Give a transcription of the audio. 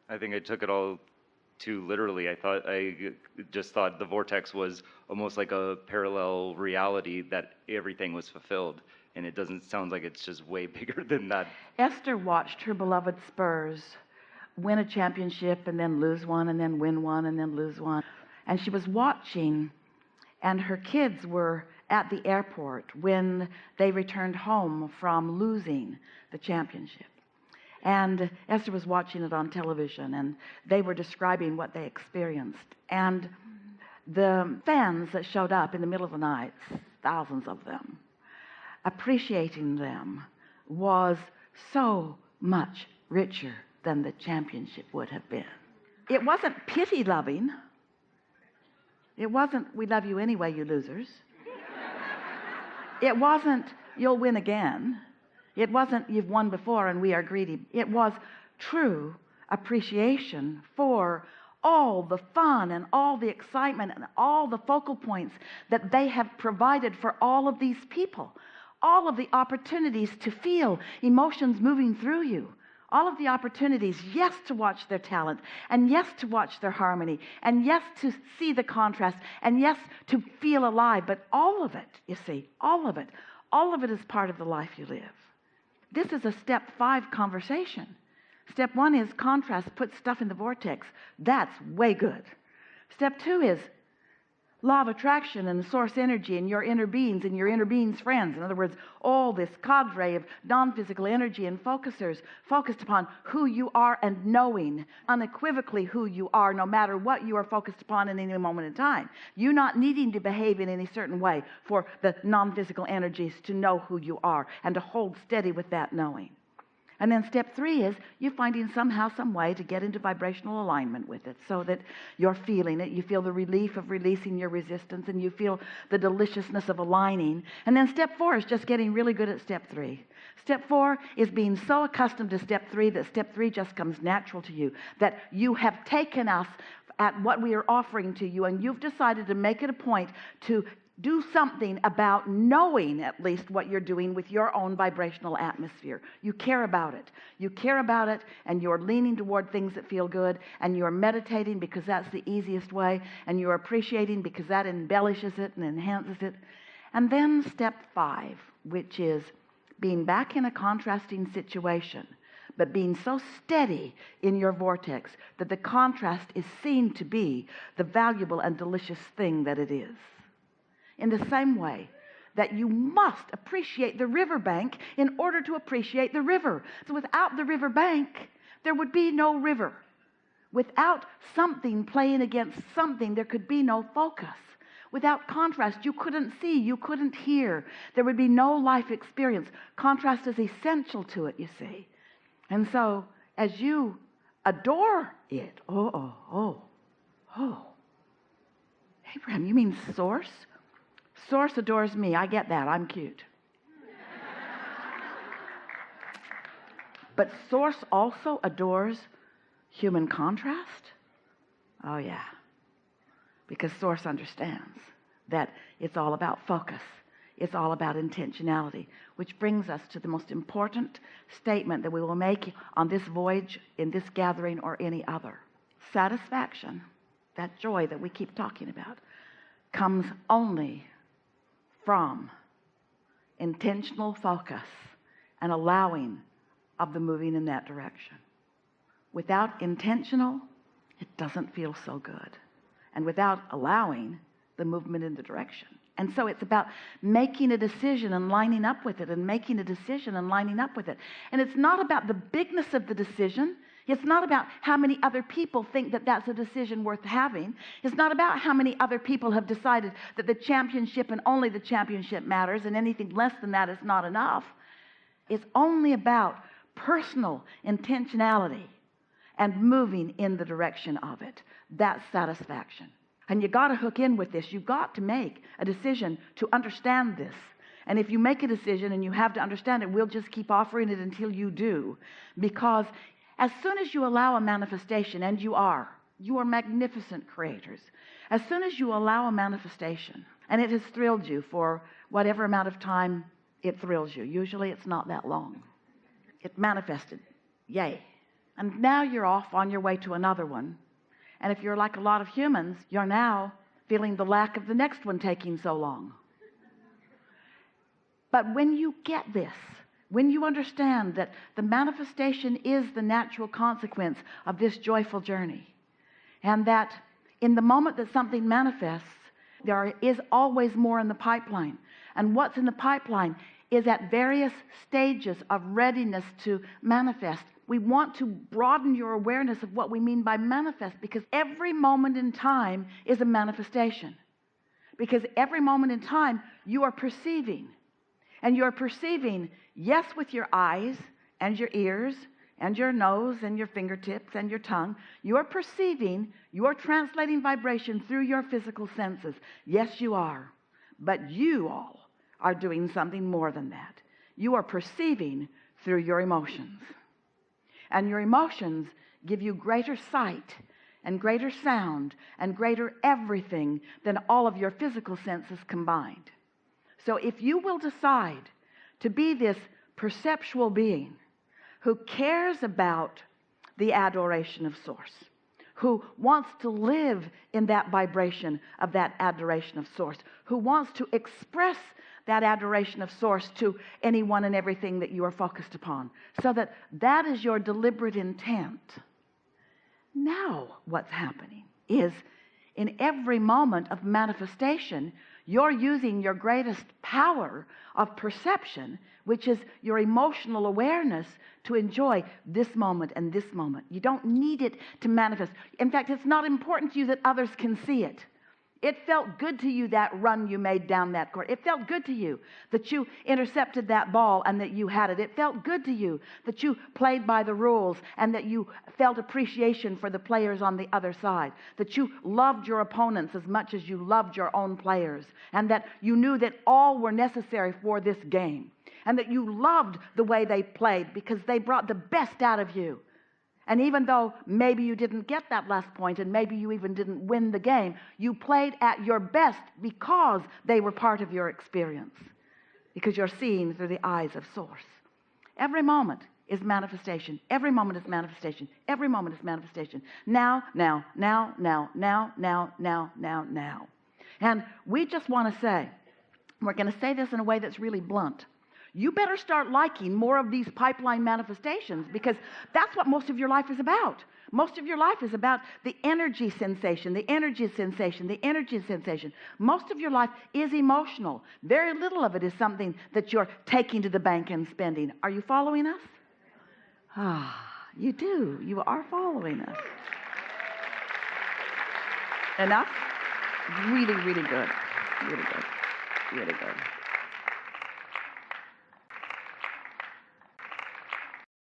I think I took it all too literally. I just thought the vortex was almost like a parallel reality that everything was fulfilled, and it doesn't sound like it's just way bigger than that. Esther watched her beloved Spurs win a championship and then lose one and then win one and then lose one. And she was watching, and her kids were at the airport when they returned home from losing the championship. And Esther was watching it on television, and they were describing what they experienced. And the fans that showed up in the middle of the night, thousands of them, appreciating them, was so much richer than the championship would have been. It wasn't pity loving. It wasn't, we love you anyway, you losers. It wasn't, you'll win again. It wasn't, you've won before and we are greedy. It was true appreciation for all the fun and all the excitement and all the focal points that they have provided for all of these people. All of the opportunities to feel emotions moving through you. All of the opportunities, yes, to watch their talent, and yes, to watch their harmony, and yes, to see the contrast, and yes, to feel alive. But all of it, you see, all of it is part of the life you live. This is a step 5 conversation. Step 1 is contrast, put stuff in the vortex. That's way good. Step 2 is law of attraction and source energy and your inner beings and your inner beings' friends. In other words, all this cadre of non-physical energy and focusers focused upon who you are and knowing unequivocally who you are, no matter what you are focused upon in any moment in time. You not needing to behave in any certain way for the non-physical energies to know who you are and to hold steady with that knowing. And then step 3 is you finding somehow, some way to get into vibrational alignment with it so that you're feeling it. You feel the relief of releasing your resistance, and you feel the deliciousness of aligning. And then step 4 is just getting really good at step 3. Step 4 is being so accustomed to step 3 that step 3 just comes natural to you, that you have taken us at what we are offering to you, and you've decided to make it a point to do something about knowing at least what you're doing with your own vibrational atmosphere. You care about it. You care about it, and you're leaning toward things that feel good, and you're meditating because that's the easiest way, and you're appreciating because that embellishes it and enhances it. And then step 5, which is being back in a contrasting situation, but being so steady in your vortex that the contrast is seen to be the valuable and delicious thing that it is. In the same way that you must appreciate the riverbank in order to appreciate the river. So without the riverbank, there would be no river. Without something playing against something, there could be no focus. Without contrast, you couldn't see, you couldn't hear. There would be no life experience. Contrast is essential to it, you see. And so, as you adore it, Abraham, you mean Source? Source adores me. I get that. I'm cute. But Source also adores human contrast? Oh, yeah. Because Source understands that it's all about focus. It's all about intentionality, which brings us to the most important statement that we will make on this voyage, in this gathering, or any other. Satisfaction, that joy that we keep talking about, comes only from intentional focus and allowing of the moving in that direction. Without intentional, it doesn't feel so good. And without allowing the movement in the direction. And so it's about making a decision and lining up with it, and making a decision and lining up with it. And it's not about the bigness of the decision. It's not about how many other people think that that's a decision worth having. It's not about how many other people have decided that the championship and only the championship matters, and anything less than that is not enough. It's only about personal intentionality and moving in the direction of it. That's satisfaction. And you got to hook in with this. You've got to make a decision to understand this. And if you make a decision and you have to understand it, we'll just keep offering it until you do. Because as soon as you allow a manifestation, and you are magnificent creators. As soon as you allow a manifestation, and it has thrilled you for whatever amount of time it thrills you, usually it's not that long. It manifested. Yay. And now you're off on your way to another one. And if you're like a lot of humans, you're now feeling the lack of the next one taking so long. But when you get this, when you understand that the manifestation is the natural consequence of this joyful journey, and that in the moment that something manifests, there is always more in the pipeline. And what's in the pipeline is at various stages of readiness to manifest. We want to broaden your awareness of what we mean by manifest, because every moment in time is a manifestation. Because every moment in time you are perceiving. And you're perceiving, yes, with your eyes and your ears and your nose and your fingertips and your tongue. You are perceiving, you are translating vibration through your physical senses. Yes, you are. But you all are doing something more than that. You are perceiving through your emotions. And your emotions give you greater sight and greater sound and greater everything than all of your physical senses combined. So if you will decide to be this perceptual being who cares about the adoration of Source, who wants to live in that vibration of that adoration of Source, who wants to express that adoration of Source to anyone and everything that you are focused upon, so that that is your deliberate intent. Now what's happening is, in every moment of manifestation, you're using your greatest power of perception, which is your emotional awareness, to enjoy this moment and this moment. You don't need it to manifest. In fact, it's not important to you that others can see it. It felt good to you, that run you made down that court. It felt good to you that you intercepted that ball and that you had it. It felt good to you that you played by the rules and that you felt appreciation for the players on the other side, that you loved your opponents as much as you loved your own players, and that you knew that all were necessary for this game, and that you loved the way they played because they brought the best out of you. And even though maybe you didn't get that last point and maybe you even didn't win the game, you played at your best because they were part of your experience, because you're seeing through the eyes of Source. Every moment is manifestation. Every moment is manifestation. Every moment is manifestation. Now, now, now, now, now, now, now, now, now. And we just want to say, we're going to say this in a way that's really blunt. You better start liking more of these pipeline manifestations, because that's what most of your life is about. Most of your life is about the energy sensation, the energy sensation, the energy sensation. Most of your life is emotional. Very little of it is something that you're taking to the bank and spending. Are you following us? You do. You are following us. Enough? Really, really good. Really good. Really good.